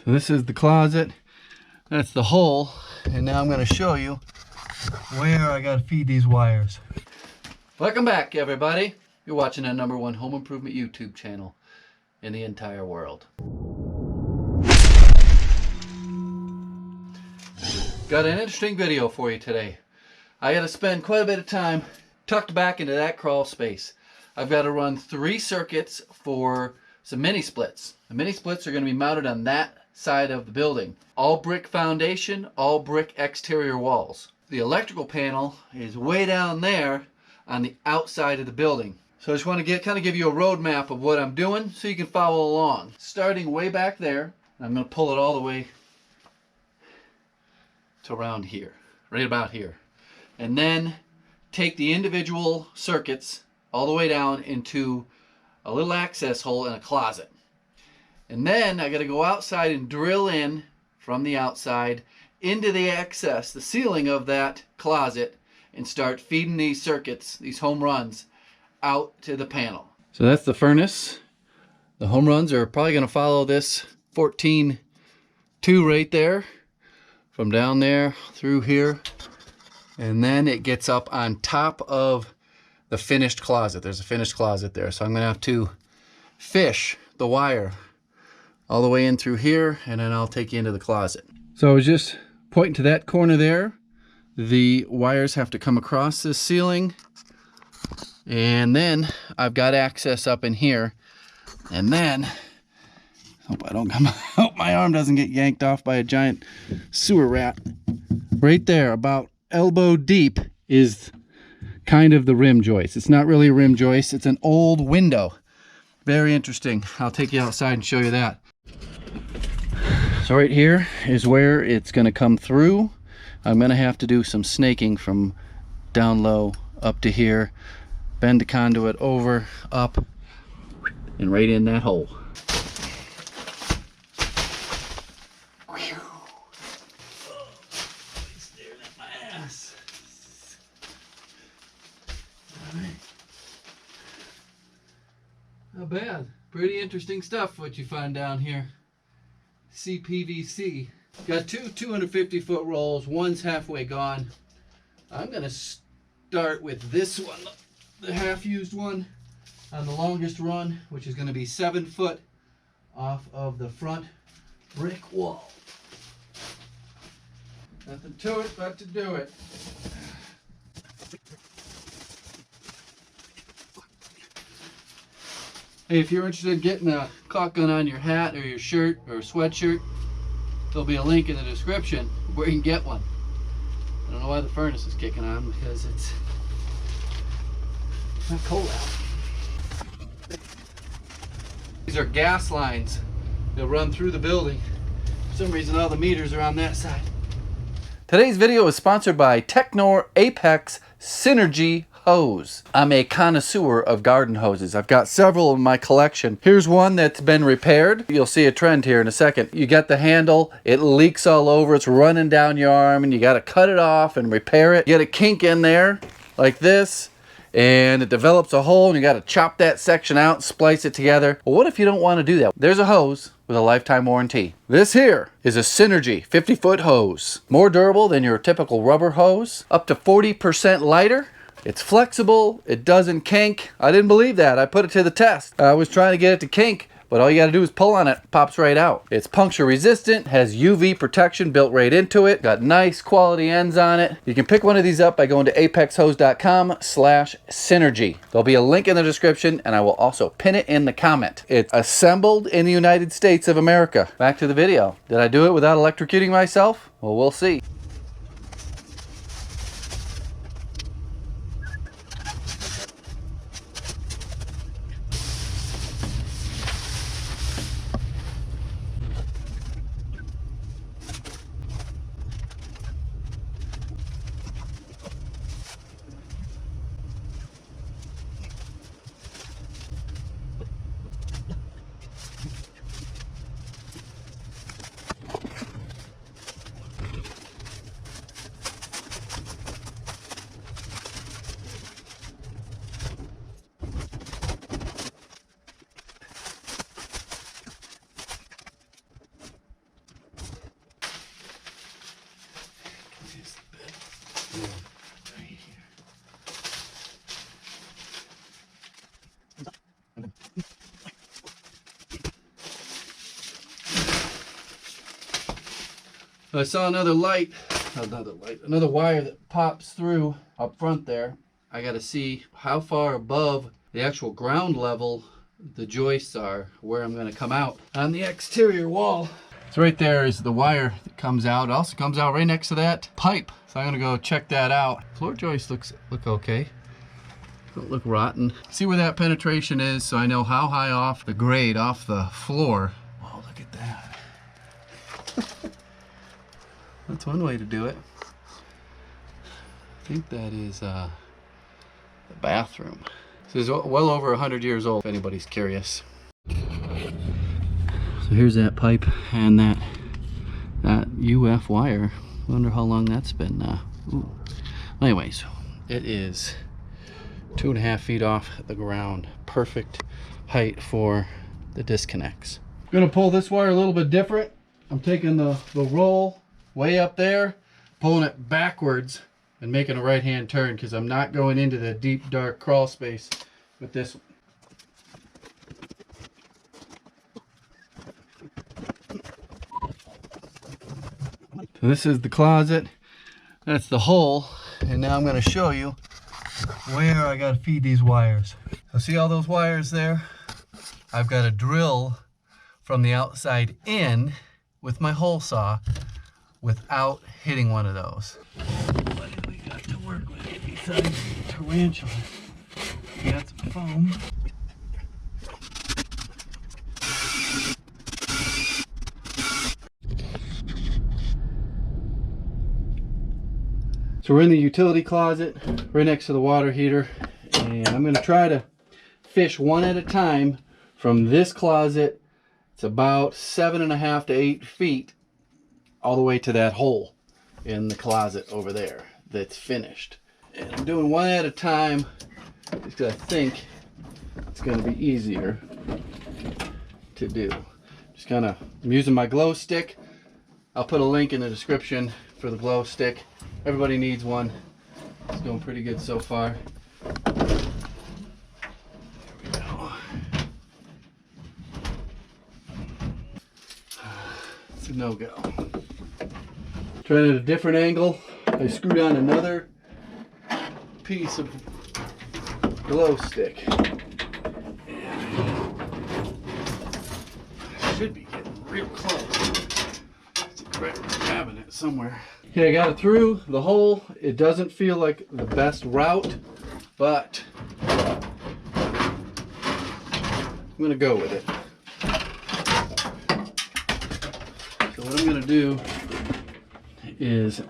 So this is the closet. That's the hole. And now I'm going to show you where I got to feed these wires. Welcome back, everybody. You're watching the #1 home improvement YouTube channel in the entire world. Got an interesting video for you today. I got to spend quite a bit of time tucked back into that crawl space. I've got to run 3 circuits for some mini splits. The mini splits are going to be mounted on that side of the building. All brick foundation, all brick exterior walls. The electrical panel is way down there on the outside of the building. So I just want to kind of give you a roadmap of what I'm doing so you can follow along. Starting way back there, I'm going to pull it all the way to around here, right about here. And then take the individual circuits all the way down into a little access hole in a closet. And then I got to go outside and drill in from the outside into the access, the ceiling of that closet, and start feeding these circuits, these home runs, out to the panel. So that's the furnace. The home runs are probably going to follow this 14-2 right there, from down there through here, and then it gets up on top of the finished closet. There's a finished closet there, so I'm going to have to fish the wire all the way in through here, and then I'll take you into the closet. So I was just pointing to that corner there. The wires have to come across this ceiling, and then I've got access up in here, and then hope my arm doesn't get yanked off by a giant sewer rat. Right there, about elbow deep, is kind of the rim joist. It's not really a rim joist, it's an old window. Very interesting. I'll take you outside and show you that. So right here is where it's going to come through. I'm going to have to do some snaking from down low up to here, bend the conduit over, up, and right in that hole. Staring at my ass. All right. Not bad. Pretty interesting stuff what you find down here. CPVC. Got 2 250-foot rolls. One's halfway gone. I'm going to start with this one, the half-used one, on the longest run, which is going to be 7 foot off of the front brick wall. Nothing to it but to do it. Hey, if you're interested in getting a caulk gun on your hat or your shirt or sweatshirt, there'll be a link in the description where you can get one. I don't know why the furnace is kicking on, because it's not cold out. These are gas lines that run through the building. For some reason, all the meters are on that side. Today's video is sponsored by Technor Apex Synergy Hose. I'm a connoisseur of garden hoses. I've got several in my collection. Here's one that's been repaired. You'll see a trend here in a second. You got the handle, it leaks all over, it's running down your arm, and you got to cut it off and repair it. You get a kink in there like this, and it develops a hole, and you got to chop that section out and splice it together. Well, what if you don't want to do that? There's a hose with a lifetime warranty. This here is a Synergy 50-foot hose. More durable than your typical rubber hose, up to 40% lighter. It's flexible, it doesn't kink. I didn't believe that. I put it to the test. I was trying to get it to kink, but all you gotta do is pull on it, pops right out. It's puncture resistant, has UV protection built right into it, got nice quality ends on it. You can pick one of these up by going to apexhose.com/synergy. There'll be a link in the description, and I will also pin it in the comment. It's assembled in the United States of America. Back to the video. Did I do it without electrocuting myself? Well, we'll see. I saw another wire that pops through up front there. I got to see how far above the actual ground level the joists are, where I'm going to come out on the exterior wall. So right there is the wire that comes out. It also comes out right next to that pipe. So I'm going to go check that out. Floor joists look okay. Don't look rotten. See where that penetration is so I know how high off the grade, off the floor. Oh, look at that. That's one way to do it. I think that is the bathroom. This is well over 100 years old, if anybody's curious. So here's that pipe and that UF wire. Wonder how long that's been. Anyways, it is 2.5 feet off the ground. Perfect height for the disconnects. I'm gonna pull this wire a little bit different. I'm taking the roll way up there, pulling it backwards and making a right-hand turn because I'm not going into the deep, dark crawl space with this one. So this is the closet. That's the hole. And now I'm going to show you where I got to feed these wires. So see all those wires there? I've got to drill from the outside in with my hole saw without hitting one of those. What do we got to work with besides tarantula? We got some foam. So we're in the utility closet, right next to the water heater, and I'm going to try to fish one at a time from this closet. It's about 7.5 to 8 feet all the way to that hole in the closet over there that's finished. And I'm doing one at a time just because I think it's going to be easier to do. Just kind of, I'm using my glow stick. I'll put a link in the description for the glow stick. Everybody needs one. It's going pretty good so far. There we go. It's a no-go. Trying at a different angle. I screwed on another piece of glow stick. I should be getting real close. It's a cabinet somewhere. Okay, I got it through the hole. It doesn't feel like the best route, but I'm gonna go with it. So what I'm gonna do is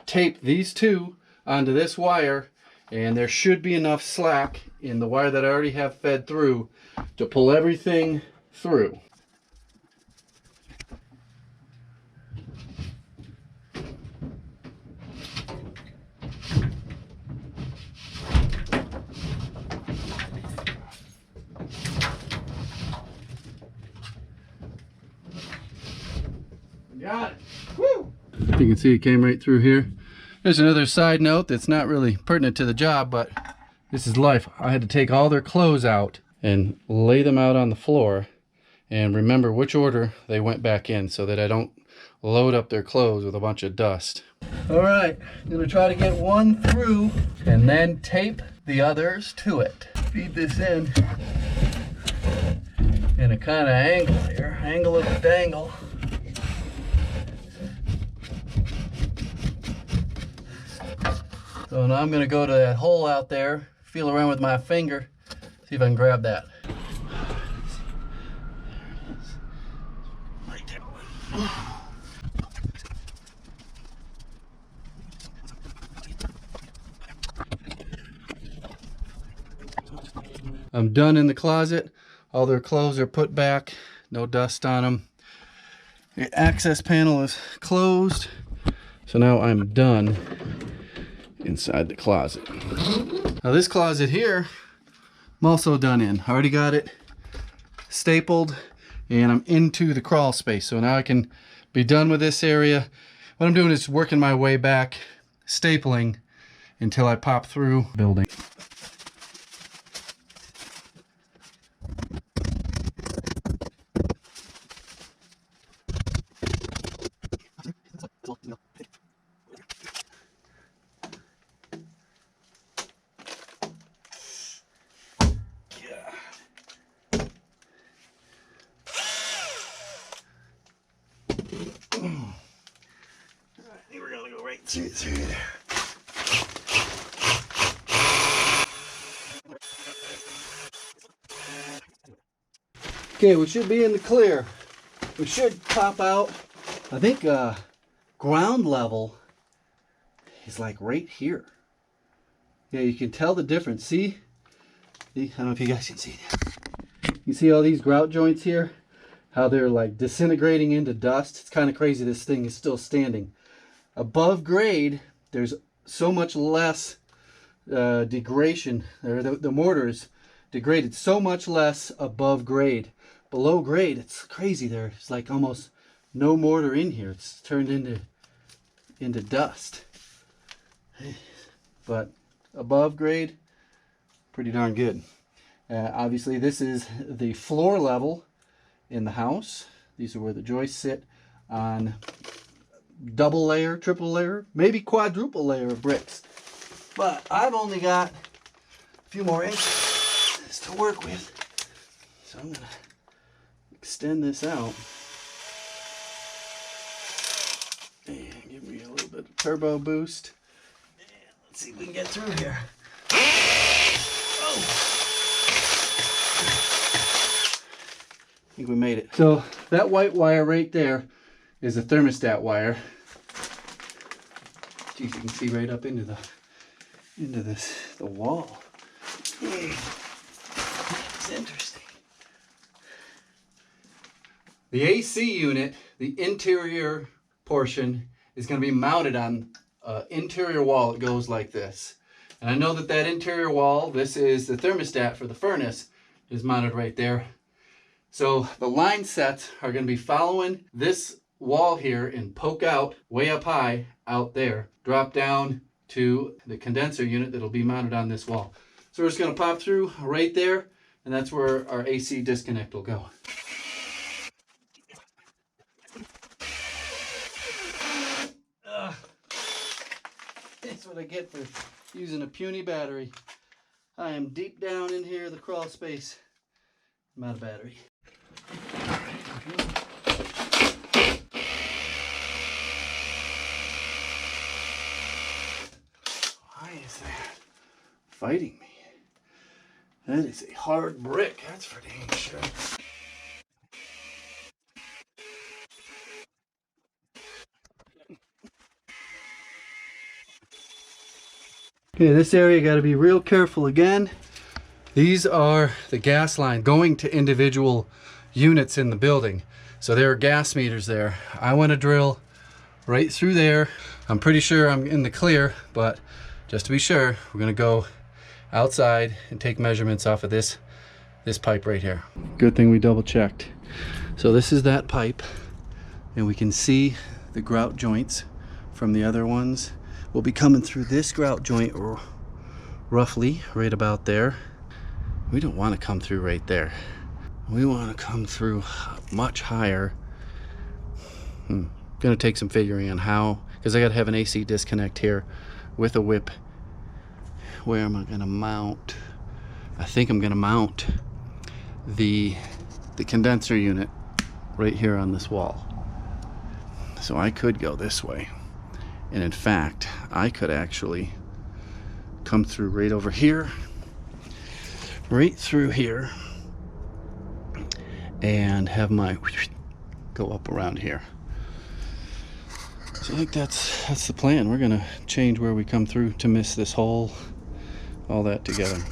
tape these two onto this wire, and there should be enough slack in the wire that I already have fed through to pull everything through. Got it. Woo! You can see it came right through here. There's another side note that's not really pertinent to the job, but this is life. I had to take all their clothes out and lay them out on the floor and remember which order they went back in so that I don't load up their clothes with a bunch of dust. All right, I'm gonna try to get one through and then tape the others to it. Feed this in a kind of angle here, angle of the dangle. So now I'm going to go to that hole out there, feel around with my finger, see if I can grab that. Right there. I'm done in the closet. All their clothes are put back, no dust on them. The access panel is closed. So now I'm done inside the closet. Now this closet here, I'm also done in. I already got it stapled and I'm into the crawl space. So now I can be done with this area. What I'm doing is working my way back stapling until I pop through the building. We're gonna go right through there. Okay, we should be in the clear. We should pop out. I think ground level is like right here. Yeah, you can tell the difference. See? I don't know if you guys can see that. You see all these grout joints here? How they're like disintegrating into dust. It's kind of crazy this thing is still standing. Above grade, there's so much less degradation. The mortar is degraded so much less above grade. Below grade, it's crazy. There's like almost no mortar in here. It's turned into dust. But above grade, pretty darn good. Obviously, this is the floor level in the house. These are where the joists sit on double layer, triple layer, maybe quadruple layer of bricks. But I've only got a few more inches to work with. So I'm gonna extend this out and give me a little bit of turbo boost. And let's see if we can get through here. Oh. I think we made it. So that white wire right there is a thermostat wire. Geez, you can see right up into the wall. It's interesting. The AC unit, the interior portion, is going to be mounted on an interior wall. It goes like this. And I know that interior wall, this is the thermostat for the furnace, is mounted right there. So the line sets are going to be following this wall here and poke out way up high out there, drop down to the condenser unit that'll be mounted on this wall. So we're just going to pop through right there, and that's where our AC disconnect will go. That's what I get for using a puny battery. I am deep down in here, the crawl space. I'm out of battery. Why is that fighting me? That is a hard brick, that's for dang sure. Okay, this area got to be real careful again. These are the gas line going to individual units in the building. So there are gas meters there. I want to drill right through there. I'm pretty sure I'm in the clear, but just to be sure, we're going to go outside and take measurements off of this pipe right here. Good thing we double checked. So this is that pipe, and we can see the grout joints from the other ones. We'll be coming through this grout joint roughly right about there. We don't want to come through right there. We want to come through much higher. Gonna take some figuring on how, because I gotta have an AC disconnect here with a whip. Where am I gonna mount? I think I'm gonna mount the condenser unit right here on this wall. So I could go this way. And in fact, I could actually come through right over here, right through here, and have my go up around here. So I think that's the plan. We're gonna change where we come through to miss this hole, all that together.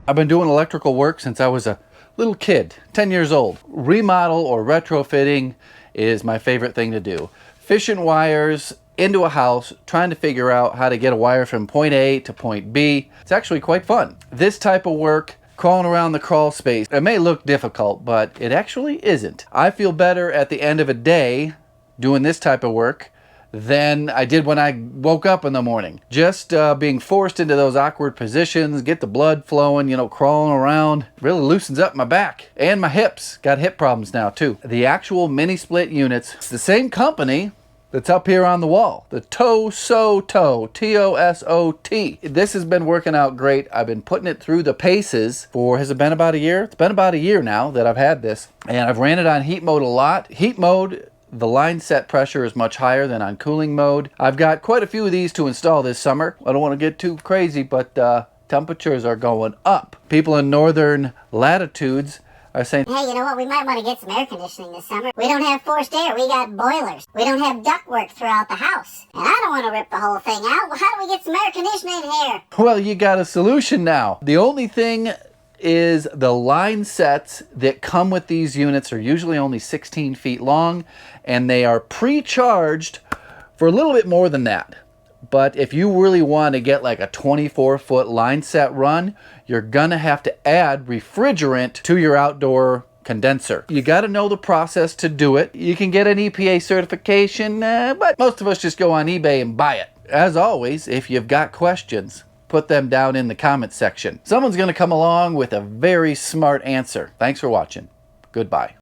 I've been doing electrical work since I was a little kid, 10 years old. Remodel or retrofitting is my favorite thing to do. Fishing wires into a house, trying to figure out how to get a wire from point A to point B. It's actually quite fun. This type of work, crawling around the crawl space, it may look difficult, but it actually isn't. I feel better at the end of a day doing this type of work than I did when I woke up in the morning. Just being forced into those awkward positions, get the blood flowing, you know, crawling around, really loosens up my back and my hips. Got hip problems now too. The actual mini split units, it's the same company that's up here on the wall. The Tosot, T-O-S-O-T. This has been working out great. I've been putting it through the paces for, has it been about a year? It's been about a year now that I've had this. And I've ran it on heat mode a lot. Heat mode, the line set pressure is much higher than on cooling mode. I've got quite a few of these to install this summer. I don't want to get too crazy, but temperatures are going up. People in northern latitudes are saying, hey, you know what, we might want to get some air conditioning this summer. We don't have forced air, we got boilers. We don't have ductwork throughout the house. And I don't want to rip the whole thing out. Well, how do we get some air conditioning here? Well, you got a solution now. The only thing is the line sets that come with these units are usually only 16 feet long, and they are pre-charged for a little bit more than that. But if you really want to get like a 24-foot line set run, you're gonna have to add refrigerant to your outdoor condenser. You got to know the process to do it. You can get an EPA certification, but most of us just go on eBay and buy it. As always, if you've got questions, put them down in the comment section. Someone's going to come along with a very smart answer. Thanks for watching. Goodbye.